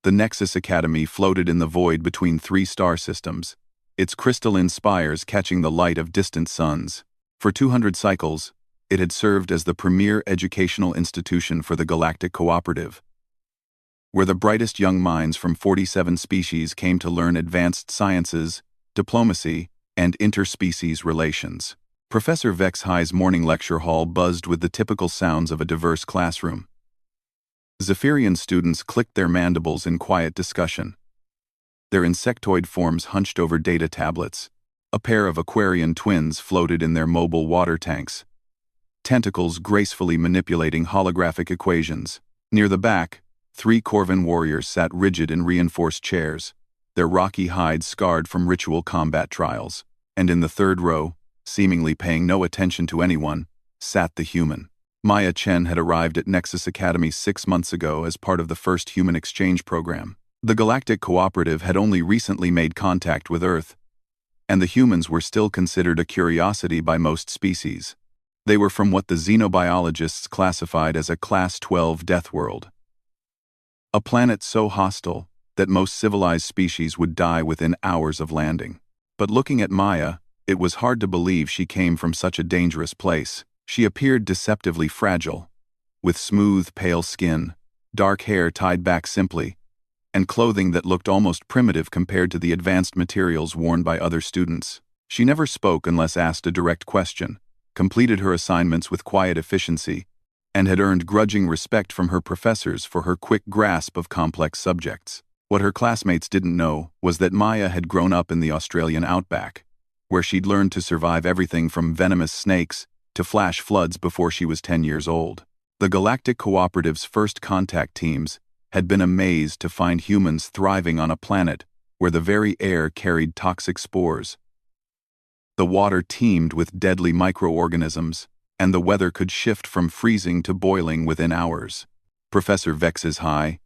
The Nexus Academy floated in the void between three star systems, its crystalline spires catching the light of distant suns. For 200 cycles, it had served as the premier educational institution for the Galactic Cooperative, where the brightest young minds from 47 species came to learn advanced sciences, diplomacy, and interspecies relations. Professor Vex High's morning lecture hall buzzed with the typical sounds of a diverse classroom. Zephyrian students clicked their mandibles in quiet discussion, their insectoid forms hunched over data tablets. A pair of Aquarian twins floated in their mobile water tanks, tentacles gracefully manipulating holographic equations. Near the back, 3 Corvan warriors sat rigid in reinforced chairs, their rocky hides scarred from ritual combat trials. And in the third row, seemingly paying no attention to anyone, sat the human. Maya Chen had arrived at Nexus Academy 6 months ago as part of the first human exchange program. The Galactic Cooperative had only recently made contact with Earth, and the humans were still considered a curiosity by most species. They were from what the xenobiologists classified as a Class 12 Deathworld, a planet so hostile that most civilized species would die within hours of landing. But looking at Maya, it was hard to believe she came from such a dangerous place. She appeared deceptively fragile, with smooth, pale skin, dark hair tied back simply, and clothing that looked almost primitive compared to the advanced materials worn by other students. She never spoke unless asked a direct question, completed her assignments with quiet efficiency, and had earned grudging respect from her professors for her quick grasp of complex subjects. What her classmates didn't know was that Maya had grown up in the Australian outback, where she'd learned to survive everything from venomous snakes to flash floods before she was 10 years old. The Galactic Cooperative's first contact teams had been amazed to find humans thriving on a planet where the very air carried toxic spores. The water teemed with deadly microorganisms, and the weather could shift from freezing to boiling within hours. Professor Vex's High,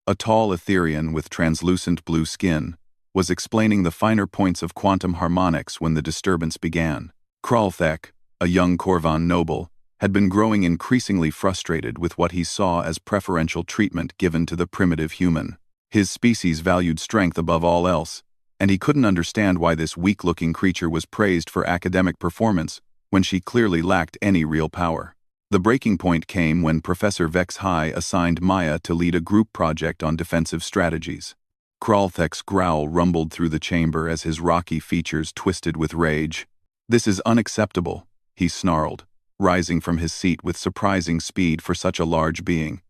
a tall Etherian with translucent blue skin, was explaining the finer points of quantum harmonics when the disturbance began. Kralthek, a young Corvan noble, had been growing increasingly frustrated with what he saw as preferential treatment given to the primitive human. His species valued strength above all else, and he couldn't understand why this weak-looking creature was praised for academic performance when she clearly lacked any real power. The breaking point came when Professor Vex High assigned Maya to lead a group project on defensive strategies. Kralthek's growl rumbled through the chamber as his rocky features twisted with rage. "This is unacceptable," he snarled, rising from his seat with surprising speed for such a large being.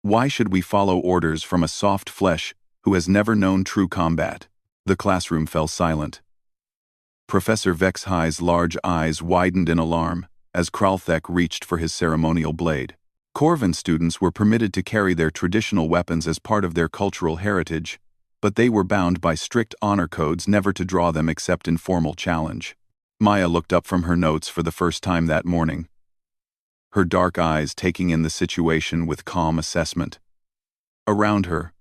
"Why should we follow orders from a soft flesh who has never known true combat?" The classroom fell silent. Professor Vex High's large eyes widened in alarm as Kralthek reached for his ceremonial blade. Corvan students were permitted to carry their traditional weapons as part of their cultural heritage, but they were bound by strict honor codes never to draw them except in formal challenge. Maya looked up from her notes for the first time that morning, her dark eyes taking in the situation with calm assessment. Around her,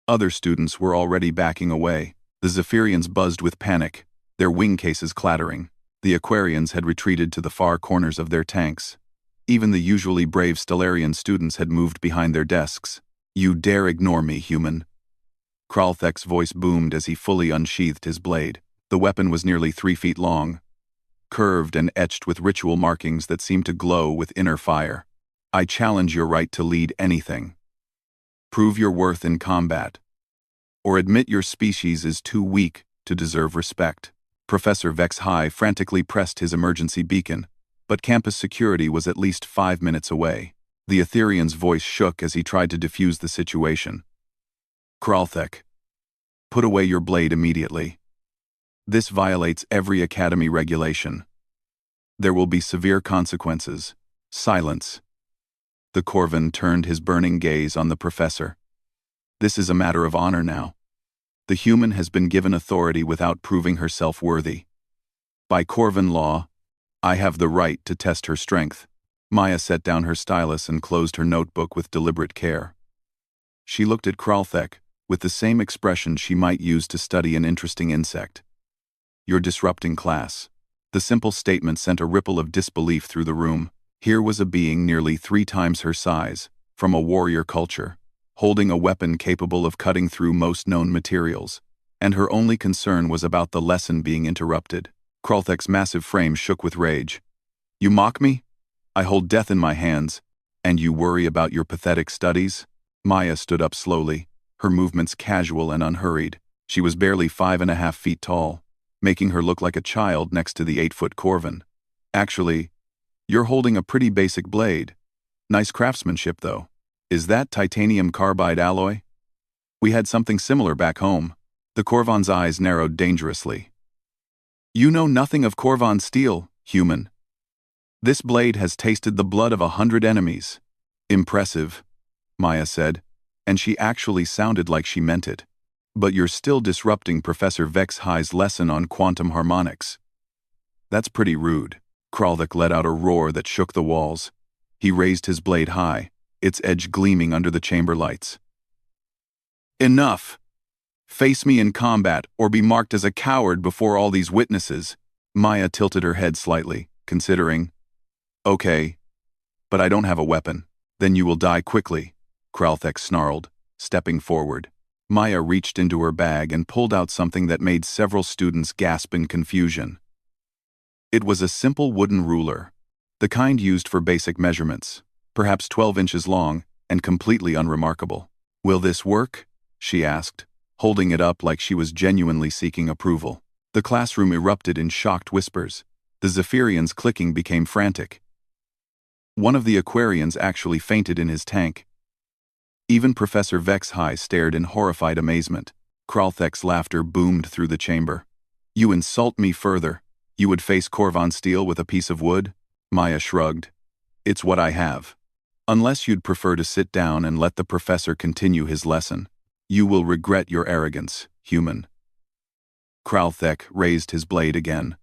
other students were already backing away. The Zephyrians buzzed with panic, their wing cases clattering. The Aquarians had retreated to the far corners of their tanks. Even the usually brave Stellarian students had moved behind their desks. "You dare ignore me, human." Kralthek's voice boomed as he fully unsheathed his blade. The weapon was nearly 3 feet long, curved and etched with ritual markings that seemed to glow with inner fire. "I challenge your right to lead anything. Prove your worth in combat, or admit your species is too weak to deserve respect." Professor Vex High frantically pressed his emergency beacon, but campus security was at least 5 minutes away. The Etherian's voice shook as he tried to defuse the situation. "Kralthek, put away your blade immediately. This violates every academy regulation. There will be severe consequences." Silence. The Corvan turned his burning gaze on the professor. "This is a matter of honor now. The human has been given authority without proving herself worthy. By Corvan law, I have the right to test her strength." Maya set down her stylus and closed her notebook with deliberate care. She looked at Kralthek with the same expression she might use to study an interesting insect. "You're disrupting class." The simple statement sent a ripple of disbelief through the room. Here was a being nearly 3 times her size, from a warrior culture, holding a weapon capable of cutting through most known materials, and her only concern was about the lesson being interrupted. Kralthek's massive frame shook with rage. "You mock me? I hold death in my hands, and you worry about your pathetic studies?" Maya stood up slowly, her movements casual and unhurried. She was barely 5.5 feet tall, making her look like a child next to the 8-foot Corvan. "Actually, you're holding a pretty basic blade. Nice craftsmanship, though. Is that titanium carbide alloy? We had something similar back home." The Corvan's eyes narrowed dangerously. "You know nothing of Corvan steel, human. This blade has tasted the blood of 100 enemies." "Impressive," Maya said, and she actually sounded like she meant it. "But you're still disrupting Professor Vexhi's lesson on quantum harmonics." "That's pretty rude." Kralthek let out a roar that shook the walls. He raised his blade high, its edge gleaming under the chamber lights. "Enough! Face me in combat or be marked as a coward before all these witnesses." Maya tilted her head slightly, considering. "Okay, but I don't have a weapon." "Then you will die quickly," Kralthek snarled, stepping forward. Maya reached into her bag and pulled out something that made several students gasp in confusion. It was a simple wooden ruler, the kind used for basic measurements, perhaps 12 inches long and completely unremarkable. "Will this work?" she asked, holding it up like she was genuinely seeking approval. The classroom erupted in shocked whispers. The Zephyrian's clicking became frantic. One of the Aquarians actually fainted in his tank. Even Professor Vexhi stared in horrified amazement. Kralthek's laughter boomed through the chamber. "You insult me further. You would face Corvan steel with a piece of wood?" Maya shrugged. "It's what I have. Unless you'd prefer to sit down and let the professor continue his lesson. You will regret your arrogance, human." Kralthek raised his blade again.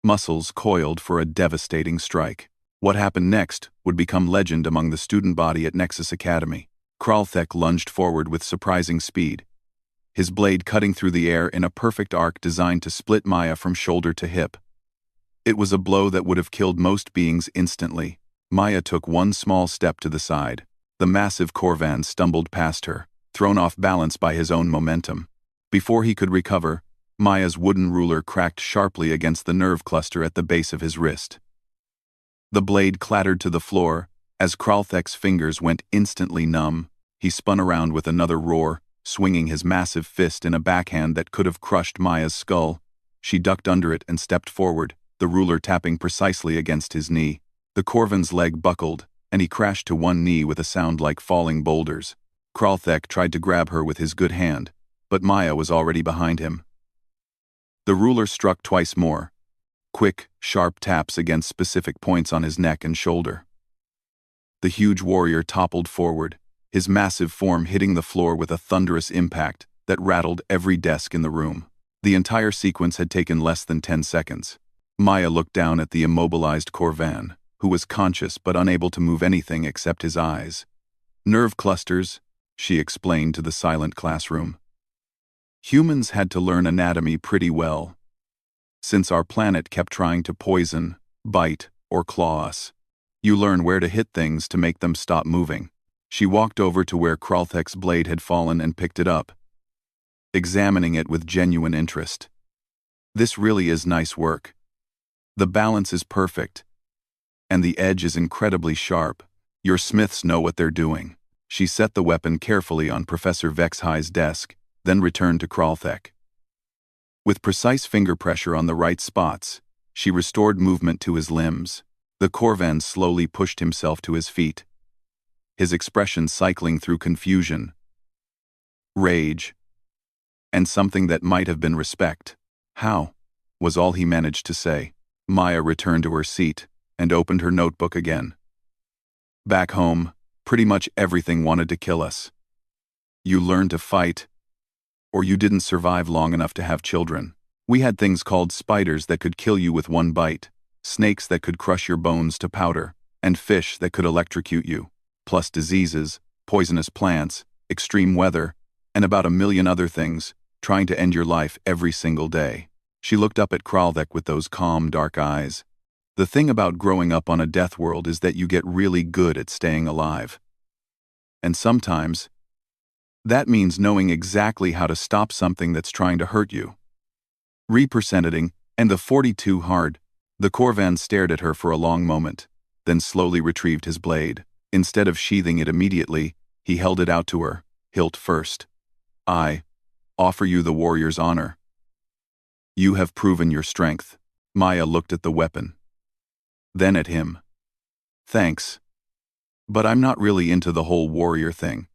Muscles coiled for a devastating strike. What happened next would become legend among the student body at Nexus Academy. Kralthek lunged forward with surprising speed, his blade cutting through the air in a perfect arc designed to split Maya from shoulder to hip. It was a blow that would have killed most beings instantly. Maya took one small step to the side. The massive Corvan stumbled past her, thrown off balance by his own momentum. Before he could recover, Maya's wooden ruler cracked sharply against the nerve cluster at the base of his wrist. The blade clattered to the floor. As Kralthek's fingers went instantly numb, he spun around with another roar, swinging his massive fist in a backhand that could have crushed Maya's skull. She ducked under it and stepped forward, the ruler tapping precisely against his knee. The Corvan's leg buckled, and he crashed to one knee with a sound like falling boulders. Kralthek tried to grab her with his good hand, but Maya was already behind him. The ruler struck twice more, quick, sharp taps against specific points on his neck and shoulder. The huge warrior toppled forward, his massive form hitting the floor with a thunderous impact that rattled every desk in the room. The entire sequence had taken less than 10 seconds. Maya looked down at the immobilized Corvan, who was conscious but unable to move anything except his eyes. "Nerve clusters," she explained to the silent classroom. "Humans had to learn anatomy pretty well, since our planet kept trying to poison, bite, or claw us. You learn where to hit things to make them stop moving." She walked over to where Kralthek's blade had fallen and picked it up, examining it with genuine interest. "This really is nice work. The balance is perfect, and the edge is incredibly sharp. Your smiths know what they're doing." She set the weapon carefully on Professor Vexhi's desk, then returned to Kralthek. With precise finger pressure on the right spots, she restored movement to his limbs. The Corvan slowly pushed himself to his feet, his expression cycling through confusion, rage, and something that might have been respect. "How?" was all he managed to say. Maya returned to her seat and opened her notebook again. "Back home, pretty much everything wanted to kill us. You learned to fight, or you didn't survive long enough to have children. We had things called spiders that could kill you with one bite, snakes that could crush your bones to powder, and fish that could electrocute you, plus diseases, poisonous plants, extreme weather, and about 1,000,000 other things, trying to end your life every single day." She looked up at Kralthek with those calm, dark eyes. "The thing about growing up on a Deathworld is that you get really good at staying alive. And sometimes, That means knowing exactly how to stop something that's trying to hurt you. Representing, and the 42 hard. The Corvan stared at her for a long moment, then slowly retrieved his blade. Instead of sheathing it immediately, he held it out to her, hilt first. I offer you the warrior's honor. You have proven your strength. Maya looked at the weapon. Then at him. Thanks. But I'm not really into the whole warrior thing.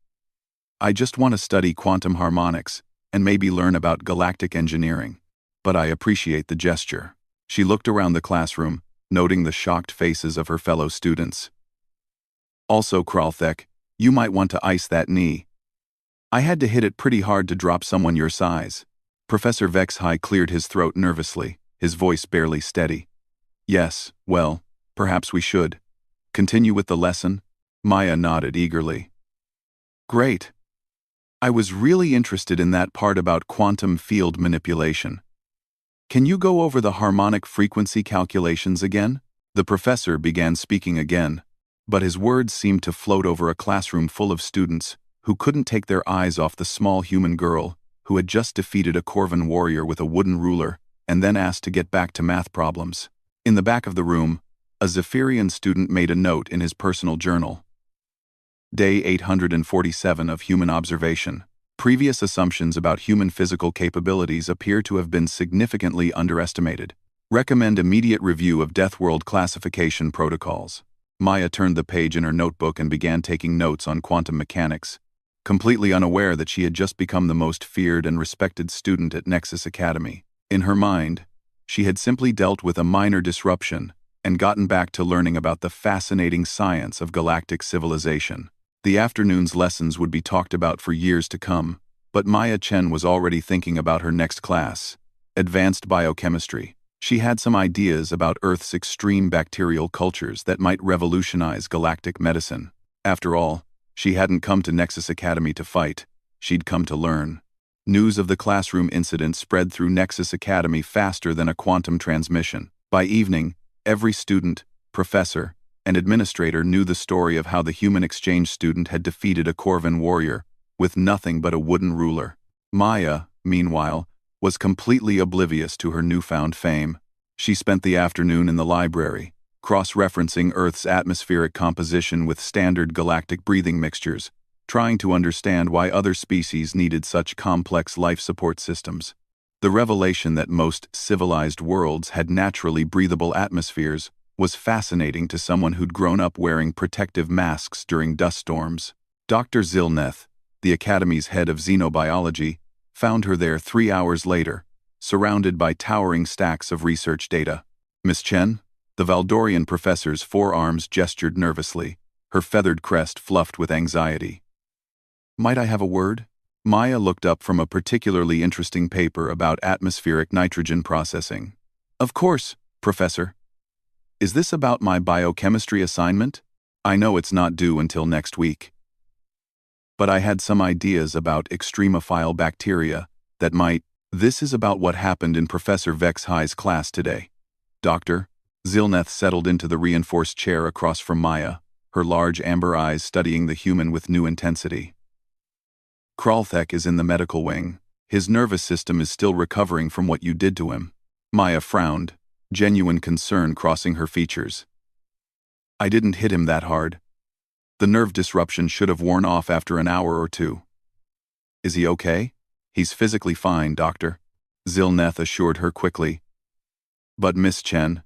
I just want to study quantum harmonics, and maybe learn about galactic engineering. But I appreciate the gesture. She looked around the classroom, noting the shocked faces of her fellow students. Also, Kralthek, you might want to ice that knee. I had to hit it pretty hard to drop someone your size. Professor Vexhai cleared his throat nervously, his voice barely steady. Yes, well, perhaps we should. Continue with the lesson? Maya nodded eagerly. Great. I was really interested in that part about quantum field manipulation. Can you go over the harmonic frequency calculations again? The professor began speaking again, but his words seemed to float over a classroom full of students who couldn't take their eyes off the small human girl who had just defeated a Corvan warrior with a wooden ruler and then asked to get back to math problems. In the back of the room, a Zephyrian student made a note in his personal journal. Day 847 of human observation. Previous assumptions about human physical capabilities appear to have been significantly underestimated. Recommend immediate review of Deathworld classification protocols. Maya turned the page in her notebook and began taking notes on quantum mechanics, completely unaware that she had just become the most feared and respected student at Nexus Academy. In her mind, she had simply dealt with a minor disruption and gotten back to learning about the fascinating science of galactic civilization. The afternoon's lessons would be talked about for years to come, but Maya Chen was already thinking about her next class, advanced biochemistry. She had some ideas about Earth's extreme bacterial cultures that might revolutionize galactic medicine. After all, she hadn't come to Nexus Academy to fight, she'd come to learn. News of the classroom incident spread through Nexus Academy faster than a quantum transmission. By evening, every student, professor, and administrator knew the story of how the human exchange student had defeated a Corvan warrior with nothing but a wooden ruler. Maya, meanwhile, was completely oblivious to her newfound fame. She spent the afternoon in the library, cross-referencing Earth's atmospheric composition with standard galactic breathing mixtures, trying to understand why other species needed such complex life support systems. The revelation that most civilized worlds had naturally breathable atmospheres was fascinating to someone who'd grown up wearing protective masks during dust storms. Dr. Zilneth, the Academy's head of xenobiology, found her there 3 hours later, surrounded by towering stacks of research data. Miss Chen? The Valdorian professor's forearms gestured nervously, her feathered crest fluffed with anxiety. Might I have a word? Maya looked up from a particularly interesting paper about atmospheric nitrogen processing. Of course, Professor. Is this about my biochemistry assignment? I know it's not due until next week. But I had some ideas about extremophile bacteria that might. This is about what happened in Professor Vexhai's class today. Doctor? Zilneth settled into the reinforced chair across from Maya, her large amber eyes studying the human with new intensity. Kralthek is in the medical wing. His nervous system is still recovering from what you did to him. Maya frowned, genuine concern crossing her features. I didn't hit him that hard. The nerve disruption should have worn off after an hour or two. Is he okay? He's physically fine, Doctor. Zilneth assured her quickly. But Miss Chen,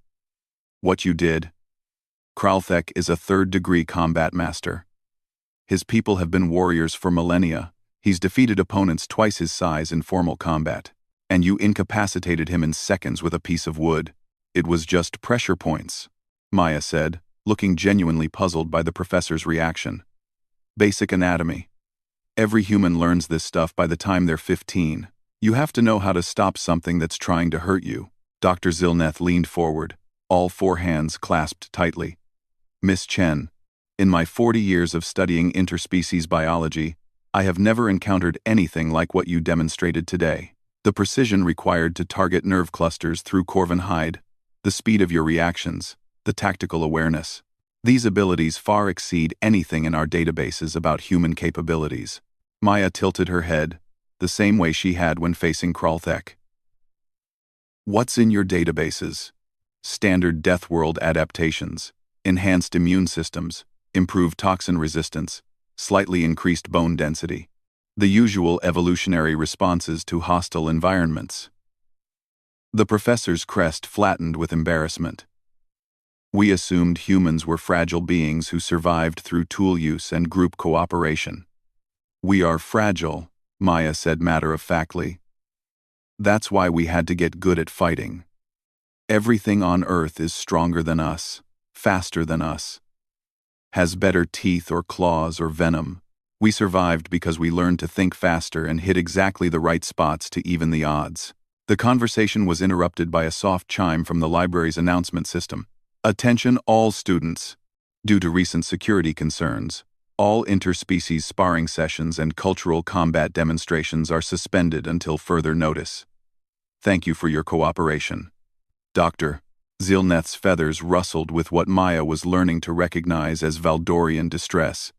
what you did. Kralthek is a third-degree combat master. His people have been warriors for millennia. He's defeated opponents twice his size in formal combat. And you incapacitated him in seconds with a piece of wood. It was just pressure points, Maya said, looking genuinely puzzled by the professor's reaction. Basic anatomy. Every human learns this stuff by the time they're 15. You have to know how to stop something that's trying to hurt you. Dr. Zilneth leaned forward, all 4 hands clasped tightly. Miss Chen, in my 40 years of studying interspecies biology, I have never encountered anything like what you demonstrated today. The precision required to target nerve clusters through Corvan hide, the speed of your reactions, the tactical awareness. These abilities far exceed anything in our databases about human capabilities. Maya tilted her head, the same way she had when facing Kralthek. What's in your databases? Standard Deathworld adaptations, enhanced immune systems, improved toxin resistance, slightly increased bone density. The usual evolutionary responses to hostile environments. The professor's crest flattened with embarrassment. We assumed humans were fragile beings who survived through tool use and group cooperation. We are fragile, Maya said matter-of-factly. That's why we had to get good at fighting. Everything on Earth is stronger than us, faster than us, has better teeth or claws or venom. We survived because we learned to think faster and hit exactly the right spots to even the odds. The conversation was interrupted by a soft chime from the library's announcement system. Attention all students. Due to recent security concerns, all interspecies sparring sessions and cultural combat demonstrations are suspended until further notice. Thank you for your cooperation. Dr. Zilneth's feathers rustled with what Maya was learning to recognize as Valdorian distress.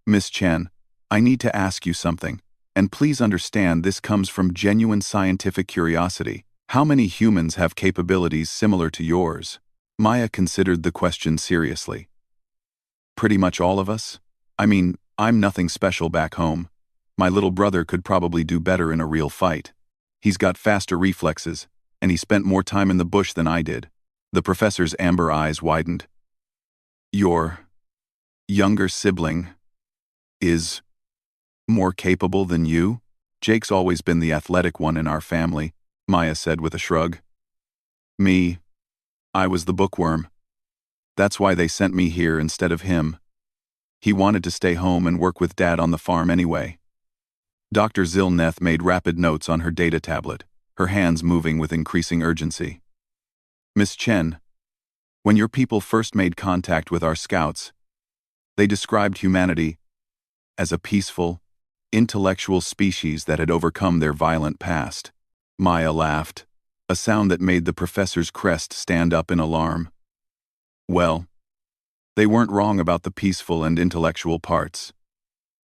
Miss Chen, I need to ask you something, and please understand this comes from genuine scientific curiosity. How many humans have capabilities similar to yours? Maya considered the question seriously. Pretty much all of us? I mean, I'm nothing special back home. My little brother could probably do better in a real fight. He's got faster reflexes, and he spent more time in the bush than I did. The professor's amber eyes widened. Your younger sibling is more capable than you? Jake's always been the athletic one in our family, Maya said with a shrug. Me, I was the bookworm. That's why they sent me here instead of him. He wanted to stay home and work with Dad on the farm anyway. Dr. Zilneth made rapid notes on her data tablet, her hands moving with increasing urgency. Miss Chen, when your people first made contact with our scouts, they described humanity as a peaceful, intellectual species that had overcome their violent past. Maya laughed, a sound that made the professor's crest stand up in alarm. Well, they weren't wrong about the peaceful and intellectual parts.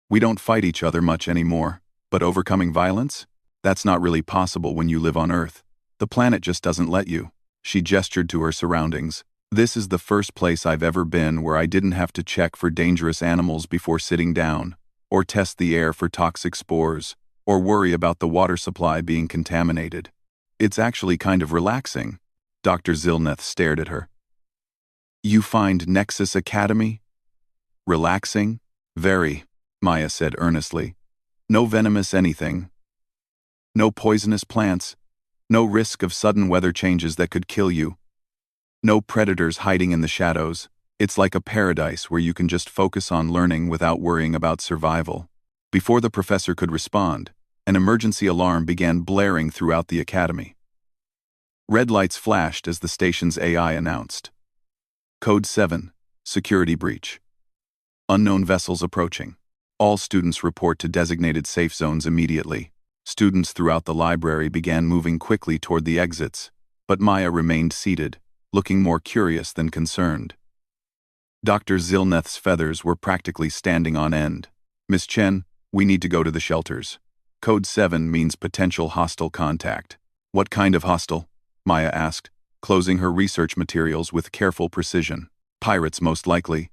We don't fight each other much anymore, but overcoming violence? That's not really possible when you live on Earth. The planet just doesn't let you. She gestured to her surroundings. This is the first place I've ever been where I didn't have to check for dangerous animals before sitting down, or test the air for toxic spores, or worry about the water supply being contaminated. It's actually kind of relaxing. Dr. Zilneth stared at her. You find Nexus Academy relaxing? Very, Maya said earnestly. No venomous anything. No poisonous plants. No risk of sudden weather changes that could kill you. No predators hiding in the shadows. It's like a paradise where you can just focus on learning without worrying about survival. Before the professor could respond, an emergency alarm began blaring throughout the academy. Red lights flashed as the station's AI announced. Code 7, Security Breach. Unknown vessels approaching. All students report to designated safe zones immediately. Students throughout the library began moving quickly toward the exits, but Maya remained seated, looking more curious than concerned. Dr. Zilneth's feathers were practically standing on end. Miss Chen, we need to go to the shelters. Code 7 means potential hostile contact. What kind of hostile? Maya asked, closing her research materials with careful precision. Pirates most likely.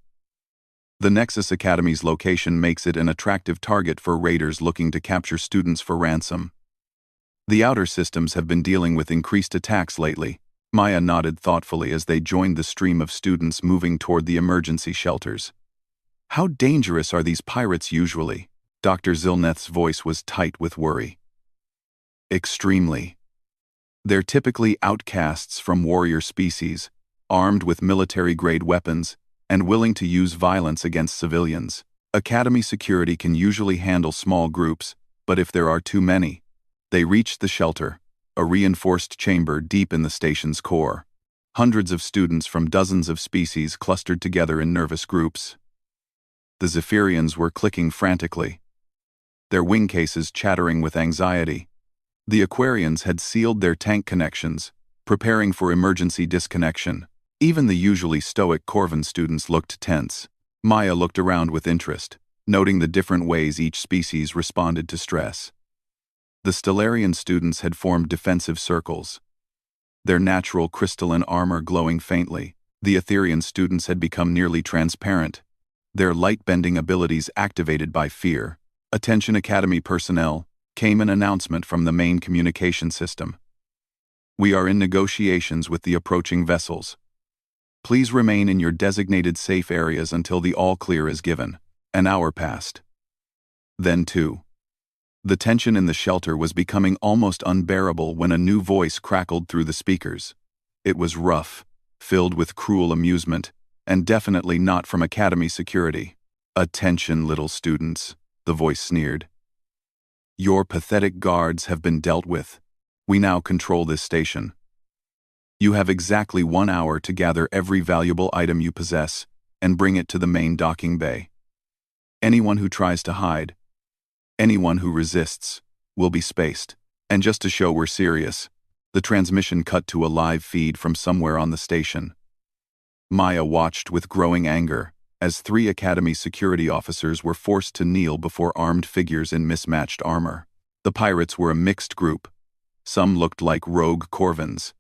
The Nexus Academy's location makes it an attractive target for raiders looking to capture students for ransom. The outer systems have been dealing with increased attacks lately. Maya nodded thoughtfully as they joined the stream of students moving toward the emergency shelters. How dangerous are these pirates usually? Dr. Zilneth's voice was tight with worry. Extremely. They're typically outcasts from warrior species, armed with military-grade weapons, and willing to use violence against civilians. Academy security can usually handle small groups, but if there are too many, they reach the shelter, a reinforced chamber deep in the station's core. Hundreds of students from dozens of species clustered together in nervous groups. The Zephyrians were clicking frantically, their wing cases chattering with anxiety. The Aquarians had sealed their tank connections, preparing for emergency disconnection. Even the usually stoic Corvin students looked tense. Maya looked around with interest. noting the different ways each species responded to stress. The Stellarian students had formed defensive circles, their natural crystalline armor glowing faintly. The Etherian students had become nearly transparent, their light-bending abilities activated by fear. Attention Academy personnel, came an announcement from the main communication system. We are in negotiations with the approaching vessels. Please remain in your designated safe areas until the all-clear is given. An hour passed. Then two. The tension in the shelter was becoming almost unbearable when a new voice crackled through the speakers. It was rough, filled with cruel amusement, and definitely not from Academy security. "Attention, little students," the voice sneered. "Your pathetic guards have been dealt with. We now control this station. You have exactly 1 hour to gather every valuable item you possess and bring it to the main docking bay. Anyone who tries to hide, anyone who resists, will be spaced." And just to show we're serious, the transmission cut to a live feed from somewhere on the station. Maya watched with growing anger as 3 Academy security officers were forced to kneel before armed figures in mismatched armor. The pirates were a mixed group. Some looked like rogue Corvins.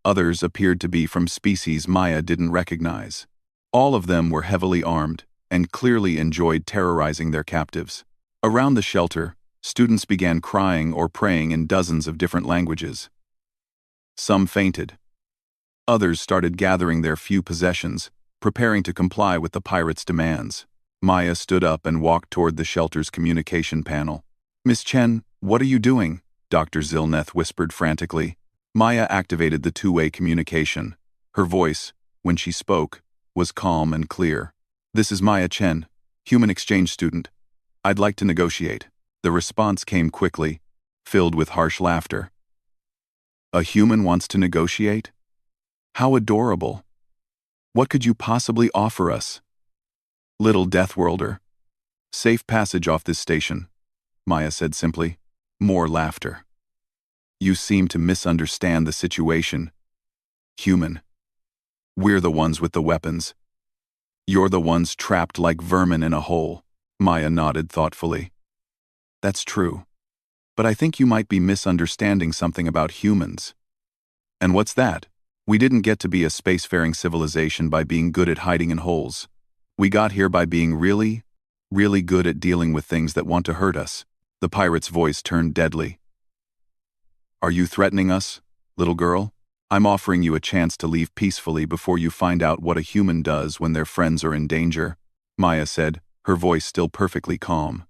Others appeared to be from species Maya didn't recognize. All of them were heavily armed and clearly enjoyed terrorizing their captives. Around the shelter, students began crying or praying in dozens of different languages. Some fainted. Others started gathering their few possessions, preparing to comply with the pirates' demands. Maya stood up and walked toward the shelter's communication panel. "Miss Chen, what are you doing?" Dr. Zilneth whispered frantically. Maya activated the two-way communication. Her voice, when she spoke, was calm and clear. "This is Maya Chen, human exchange student. I'd like to negotiate." The response came quickly, filled with harsh laughter. "A human wants to negotiate? How adorable. What could you possibly offer us?" "Little Deathworlder. Safe passage off this station," Maya said simply. More laughter. "You seem to misunderstand the situation. Human. We're the ones with the weapons. You're the ones trapped like vermin in a hole." Maya nodded thoughtfully. "That's true. But I think you might be misunderstanding something about humans." "And what's that?" "We didn't get to be a spacefaring civilization by being good at hiding in holes. We got here by being really, really good at dealing with things that want to hurt us." The pirate's voice turned deadly. "Are you threatening us, little girl? I'm offering you a chance to leave peacefully before you find out what a human does when their friends are in danger," Maya said, her voice still perfectly calm.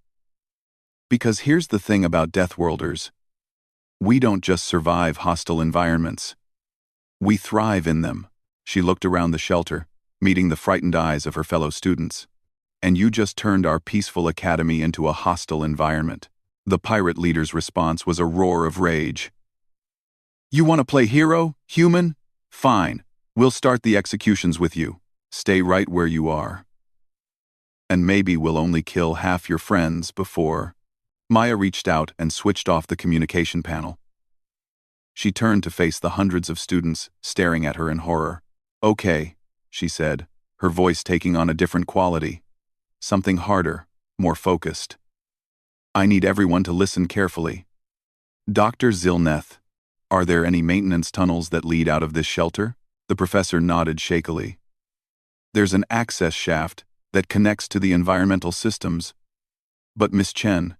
"Because here's the thing about Deathworlders. We don't just survive hostile environments. We thrive in them." She looked around the shelter, meeting the frightened eyes of her fellow students. "And you just turned our peaceful academy into a hostile environment." The pirate leader's response was a roar of rage. "You want to play hero, human? Fine. We'll start the executions with you. Stay right where you are. And maybe we'll only kill half your friends before." Maya reached out and switched off the communication panel. She turned to face the hundreds of students staring at her in horror. "Okay," she said, her voice taking on a different quality. Something harder, more focused. "I need everyone to listen carefully. Dr. Zilneth, are there any maintenance tunnels that lead out of this shelter?" The professor nodded shakily. "There's an access shaft that connects to the environmental systems. But Miss Chen,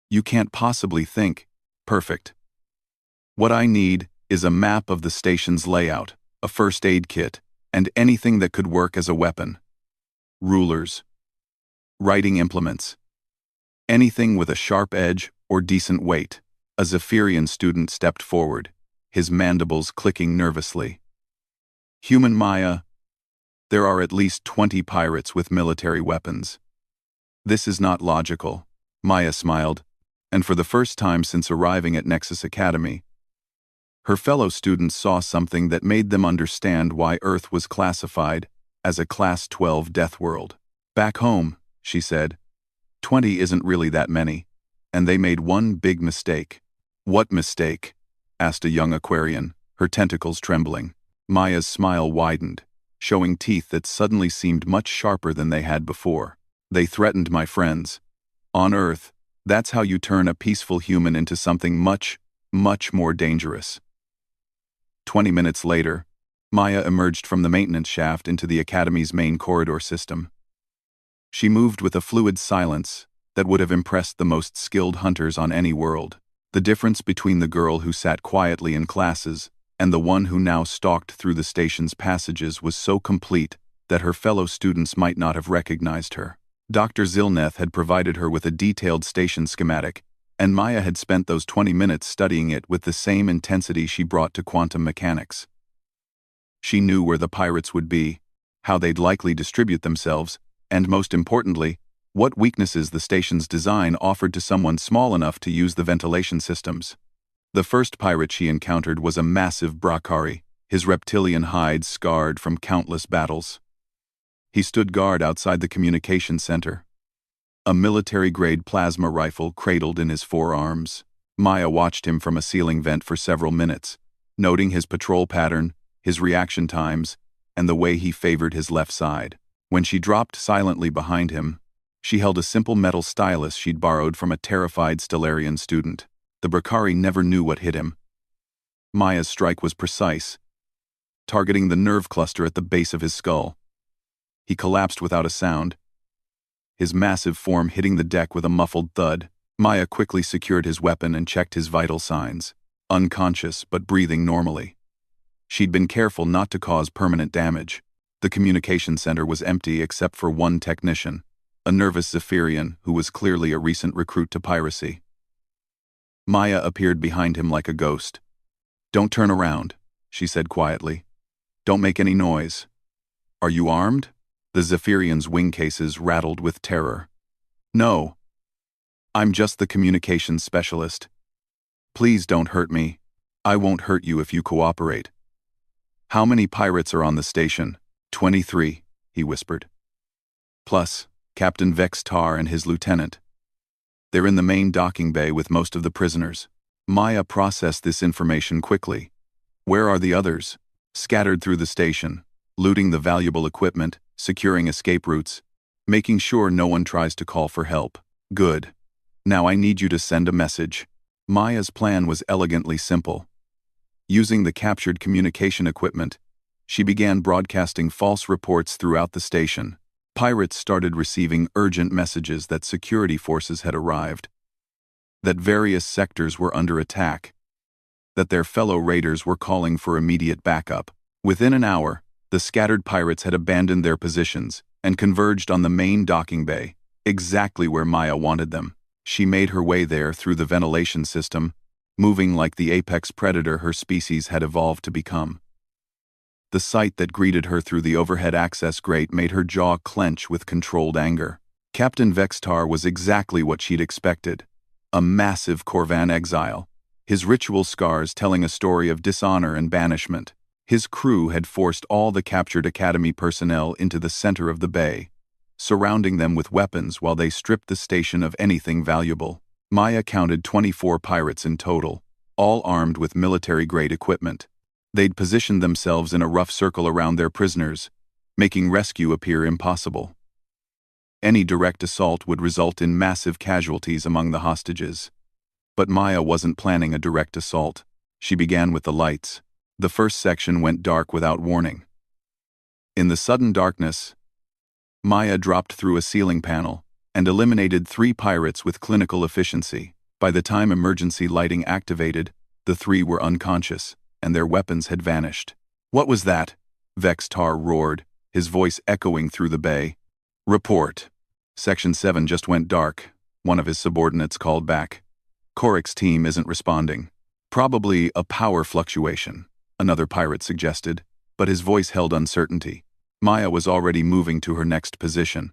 you can't possibly think. Perfect. What I need is a map of the station's layout, a first aid kit, and anything that could work as a weapon. Rulers. Writing implements. Anything with a sharp edge or decent weight." A Zephyrian student stepped forward, his mandibles clicking nervously. "Human Maya, there are at least 20 pirates with military weapons. This is not logical." Maya smiled, and for the first time since arriving at Nexus Academy, her fellow students saw something that made them understand why Earth was classified as a Class 12 death world. "Back home," she said, 20 isn't really that many, and they made one big mistake." "What mistake?" asked a young Aquarian, her tentacles trembling. Maya's smile widened, showing teeth that suddenly seemed much sharper than they had before. They threatened my friends. On Earth, that's how you turn a peaceful human into something much, much more dangerous. 20 minutes later, Maya emerged from the maintenance shaft into the Academy's main corridor system. She moved with a fluid silence that would have impressed the most skilled hunters on any world. The difference between the girl who sat quietly in classes and the one who now stalked through the station's passages was so complete that her fellow students might not have recognized her. Dr. Zilneth had provided her with a detailed station schematic, and Maya had spent those 20 minutes studying it with the same intensity she brought to quantum mechanics. She knew where the pirates would be, how they'd likely distribute themselves, and most importantly, what weaknesses the station's design offered to someone small enough to use the ventilation systems. The first pirate she encountered was a massive Brakari, his reptilian hide scarred from countless battles. He stood guard outside the communication center, a military-grade plasma rifle cradled in his forearms. Maya watched him from a ceiling vent for several minutes, noting his patrol pattern, his reaction times, and the way he favored his left side. When she dropped silently behind him, she held a simple metal stylus she'd borrowed from a terrified Stellarian student. The Brakari never knew what hit him. Maya's strike was precise, targeting the nerve cluster at the base of his skull. He collapsed without a sound, his massive form hitting the deck with a muffled thud. Maya quickly secured his weapon and checked his vital signs, unconscious but breathing normally. She'd been careful not to cause permanent damage. The communication center was empty except for one technician, a nervous Zephyrian who was clearly a recent recruit to piracy. Maya appeared behind him like a ghost. "Don't turn around," she said quietly. "Don't make any noise." "Are you armed?" The Zephyrian's wing cases rattled with terror. "No. I'm just the communications specialist. Please don't hurt me. I won't hurt you if you cooperate." "How many pirates are on the station?" 23, he whispered. "Plus, Captain Vex Tar and his lieutenant. They're in the main docking bay with most of the prisoners." Maya processed this information quickly. "Where are the others?" "Scattered through the station, looting the valuable equipment, securing escape routes, making sure no one tries to call for help." "Good. Now I need you to send a message." Maya's plan was elegantly simple. Using the captured communication equipment, she began broadcasting false reports throughout the station. Pirates started receiving urgent messages that security forces had arrived, that various sectors were under attack, that their fellow raiders were calling for immediate backup. Within an hour, the scattered pirates had abandoned their positions and converged on the main docking bay, exactly where Maya wanted them. She made her way there through the ventilation system, moving like the apex predator her species had evolved to become. The sight that greeted her through the overhead access grate made her jaw clench with controlled anger. Captain Vextar was exactly what she'd expected. A massive Corvan exile, his ritual scars telling a story of dishonor and banishment. His crew had forced all the captured Academy personnel into the center of the bay, surrounding them with weapons while they stripped the station of anything valuable. Maya counted 24 pirates in total, all armed with military-grade equipment. They'd positioned themselves in a rough circle around their prisoners, making rescue appear impossible. Any direct assault would result in massive casualties among the hostages. But Maya wasn't planning a direct assault. She began with the lights. The first section went dark without warning. In the sudden darkness, Maya dropped through a ceiling panel and eliminated 3 pirates with clinical efficiency. By the time emergency lighting activated, the 3 were unconscious, and their weapons had vanished. "What was that?" Vex Tar roared, his voice echoing through the bay. "Report. Section 7 just went dark," one of his subordinates called back. "Korik's team isn't responding. Probably a power fluctuation," another pirate suggested, but his voice held uncertainty. Maya was already moving to her next position.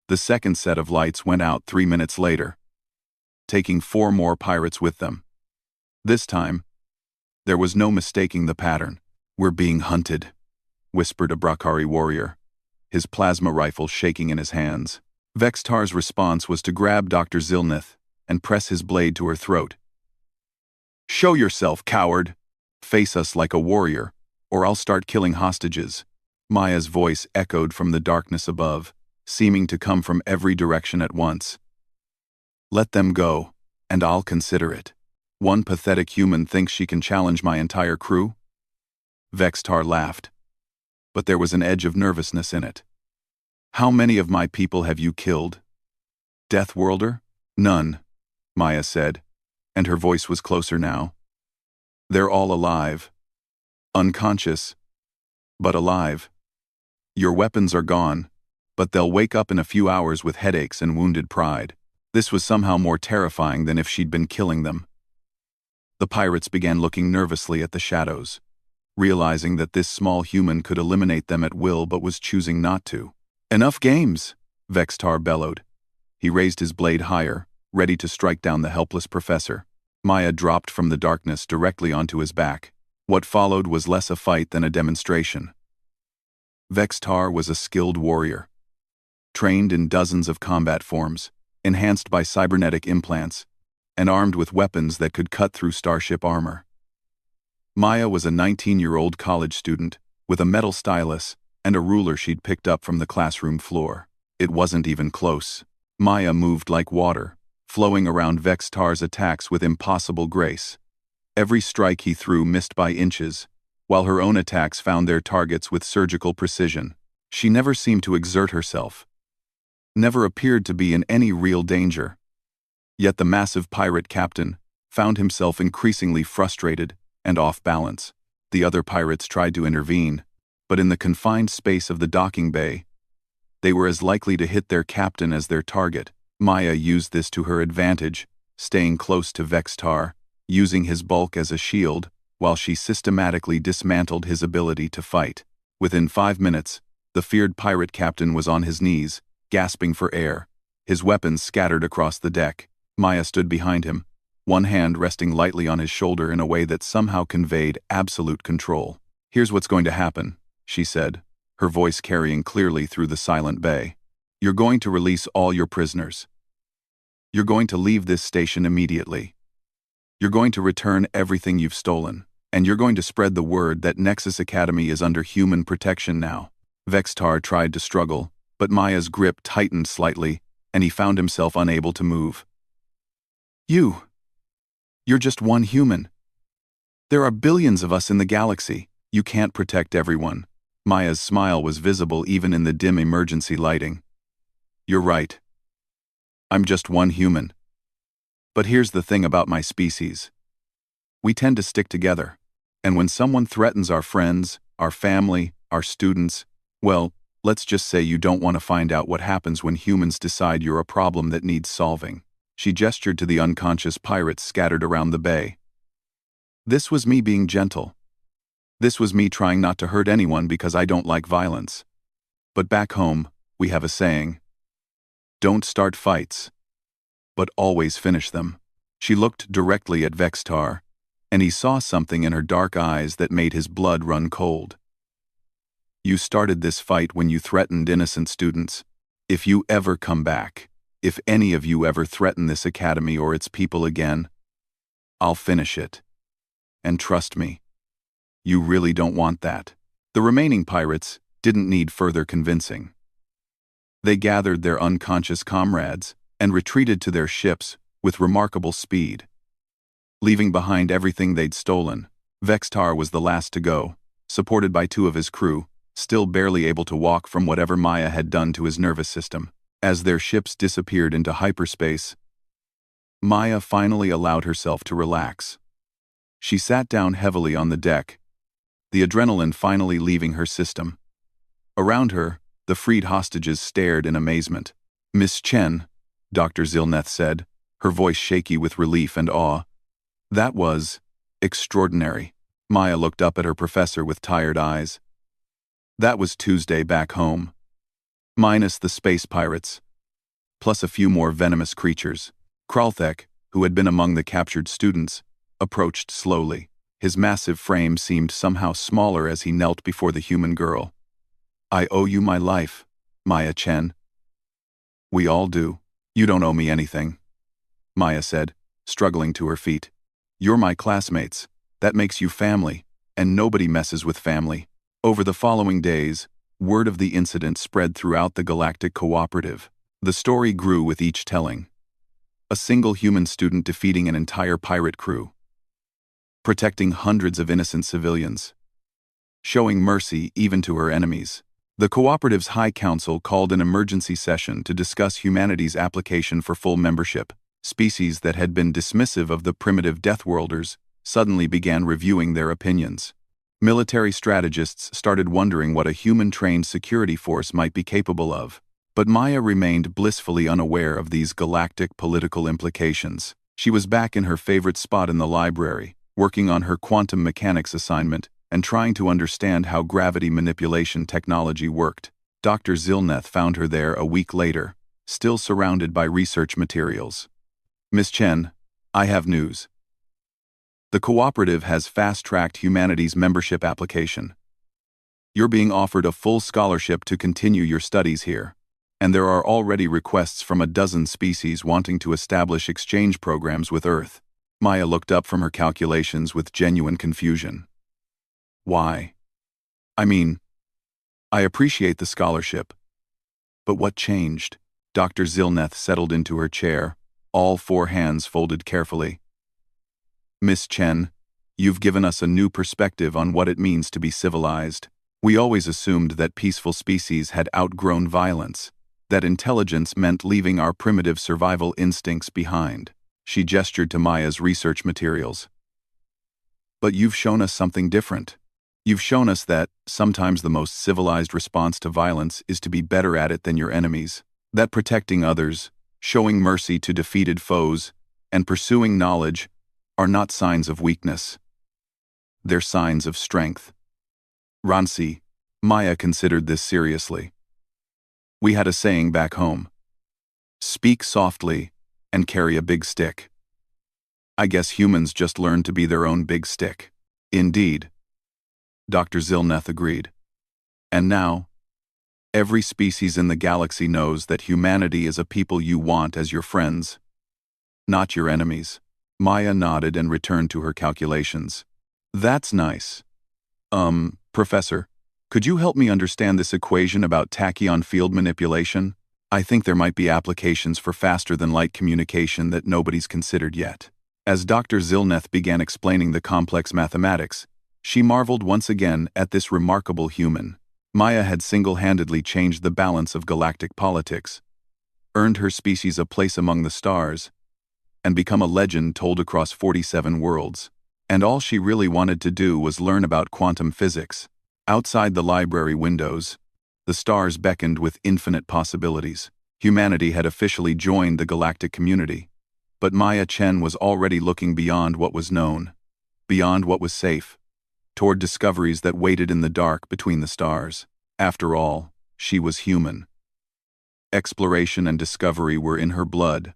The second set of lights went out 3 minutes later, taking 4 more pirates with them. This time, there was no mistaking the pattern. "We're being hunted," whispered a Brakari warrior, his plasma rifle shaking in his hands. Vextar's response was to grab Dr. Zilneth and press his blade to her throat. "Show yourself, coward! Face us like a warrior, or I'll start killing hostages." Maya's voice echoed from the darkness above, seeming to come from every direction at once. Let them go, and I'll consider it. One pathetic human thinks she can challenge my entire crew? Vextar laughed, but there was an edge of nervousness in it. How many of my people have you killed? Deathworlder? None, Maya said, and her voice was closer now. They're all alive. Unconscious, but alive. Your weapons are gone, but they'll wake up in a few hours with headaches and wounded pride. This was somehow more terrifying than if she'd been killing them. The pirates began looking nervously at the shadows, realizing that this small human could eliminate them at will but was choosing not to. Enough games, Vextar bellowed. He raised his blade higher, ready to strike down the helpless professor. Maya dropped from the darkness directly onto his back. What followed was less a fight than a demonstration. Vextar was a skilled warrior, trained in dozens of combat forms, enhanced by cybernetic implants, and armed with weapons that could cut through starship armor. Maya was a 19-year-old college student with a metal stylus and a ruler she'd picked up from the classroom floor. It wasn't even close. Maya moved like water, flowing around Vextar's attacks with impossible grace. Every strike he threw missed by inches, while her own attacks found their targets with surgical precision. She never seemed to exert herself, never appeared to be in any real danger. Yet the massive pirate captain found himself increasingly frustrated and off balance. The other pirates tried to intervene, but in the confined space of the docking bay, they were as likely to hit their captain as their target. Maya used this to her advantage, staying close to Vextar, using his bulk as a shield, while she systematically dismantled his ability to fight. Within 5 minutes, the feared pirate captain was on his knees, gasping for air, his weapons scattered across the deck. Maya stood behind him, one hand resting lightly on his shoulder in a way that somehow conveyed absolute control. Here's what's going to happen, she said, her voice carrying clearly through the silent bay. You're going to release all your prisoners. You're going to leave this station immediately. You're going to return everything you've stolen, and you're going to spread the word that Nexus Academy is under human protection now. Vextar tried to struggle, but Maya's grip tightened slightly, and he found himself unable to move. You're just one human. There are billions of us in the galaxy. You can't protect everyone. Maya's smile was visible even in the dim emergency lighting. You're right. I'm just one human. But here's the thing about my species. We tend to stick together. And when someone threatens our friends, our family, our students, well, let's just say you don't want to find out what happens when humans decide you're a problem that needs solving. She gestured to the unconscious pirates scattered around the bay. This was me being gentle. This was me trying not to hurt anyone because I don't like violence. But back home, we have a saying. Don't start fights, but always finish them. She looked directly at Vextar, and he saw something in her dark eyes that made his blood run cold. You started this fight when you threatened innocent students. If you ever come back, if any of you ever threaten this academy or its people again, I'll finish it. And trust me, you really don't want that. The remaining pirates didn't need further convincing. They gathered their unconscious comrades and retreated to their ships with remarkable speed. Leaving behind everything they'd stolen, Vextar was the last to go, supported by 2 of his crew, still barely able to walk from whatever Maya had done to his nervous system. As their ships disappeared into hyperspace, Maya finally allowed herself to relax. She sat down heavily on the deck, the adrenaline finally leaving her system. Around her, the freed hostages stared in amazement. Miss Chen, Dr. Zilneth said, her voice shaky with relief and awe. That was extraordinary. Maya looked up at her professor with tired eyes. That was Tuesday back home. Minus the space pirates, plus a few more venomous creatures. Kralthek, who had been among the captured students, approached slowly. His massive frame seemed somehow smaller as he knelt before the human girl. I owe you my life, Maya Chen. We all do. You don't owe me anything, Maya said, struggling to her feet. You're my classmates. That makes you family, and nobody messes with family. Over the following days, Word of the incident spread throughout the Galactic Cooperative. The story grew with each telling. A single human student defeating an entire pirate crew, protecting hundreds of innocent civilians, showing mercy even to her enemies. The Cooperative's High Council called an emergency session to discuss humanity's application for full membership. Species that had been dismissive of the primitive Deathworlders suddenly began reviewing their opinions. Military strategists started wondering what a human-trained security force might be capable of. But Maya remained blissfully unaware of these galactic political implications. She was back in her favorite spot in the library, working on her quantum mechanics assignment and trying to understand how gravity manipulation technology worked. Dr. Zilneth found her there a week later, still surrounded by research materials. Miss Chen, I have news. The cooperative has fast-tracked humanity's membership application. You're being offered a full scholarship to continue your studies here, and there are already requests from a dozen species wanting to establish exchange programs with Earth. Maya looked up from her calculations with genuine confusion. Why? I appreciate the scholarship. But what changed? Dr. Zilneth settled into her chair, all four hands folded carefully. Miss Chen, you've given us a new perspective on what it means to be civilized. We always assumed that peaceful species had outgrown violence, that intelligence meant leaving our primitive survival instincts behind. She gestured to Maya's research materials. But you've shown us something different. You've shown us that sometimes the most civilized response to violence is to be better at it than your enemies, that protecting others, showing mercy to defeated foes, and pursuing knowledge are not signs of weakness. They're signs of strength. Ransi, Maya considered this seriously. We had a saying back home. Speak softly and carry a big stick. I guess humans just learned to be their own big stick. Indeed. Dr. Zilneth agreed. And now, every species in the galaxy knows that humanity is a people you want as your friends, not your enemies. Maya nodded and returned to her calculations. That's nice. Professor, could you help me understand this equation about tachyon field manipulation? I think there might be applications for faster-than-light communication that nobody's considered yet. As Dr. Zilneth began explaining the complex mathematics, she marveled once again at this remarkable human. Maya had single-handedly changed the balance of galactic politics, earned her species a place among the stars, and become a legend told across 47 worlds. And all she really wanted to do was learn about quantum physics. Outside the library windows, the stars beckoned with infinite possibilities. Humanity had officially joined the galactic community. But Maya Chen was already looking beyond what was known, beyond what was safe, toward discoveries that waited in the dark between the stars. After all, she was human. Exploration and discovery were in her blood,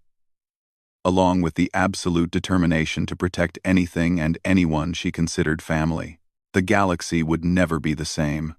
along with the absolute determination to protect anything and anyone she considered family. The galaxy would never be the same.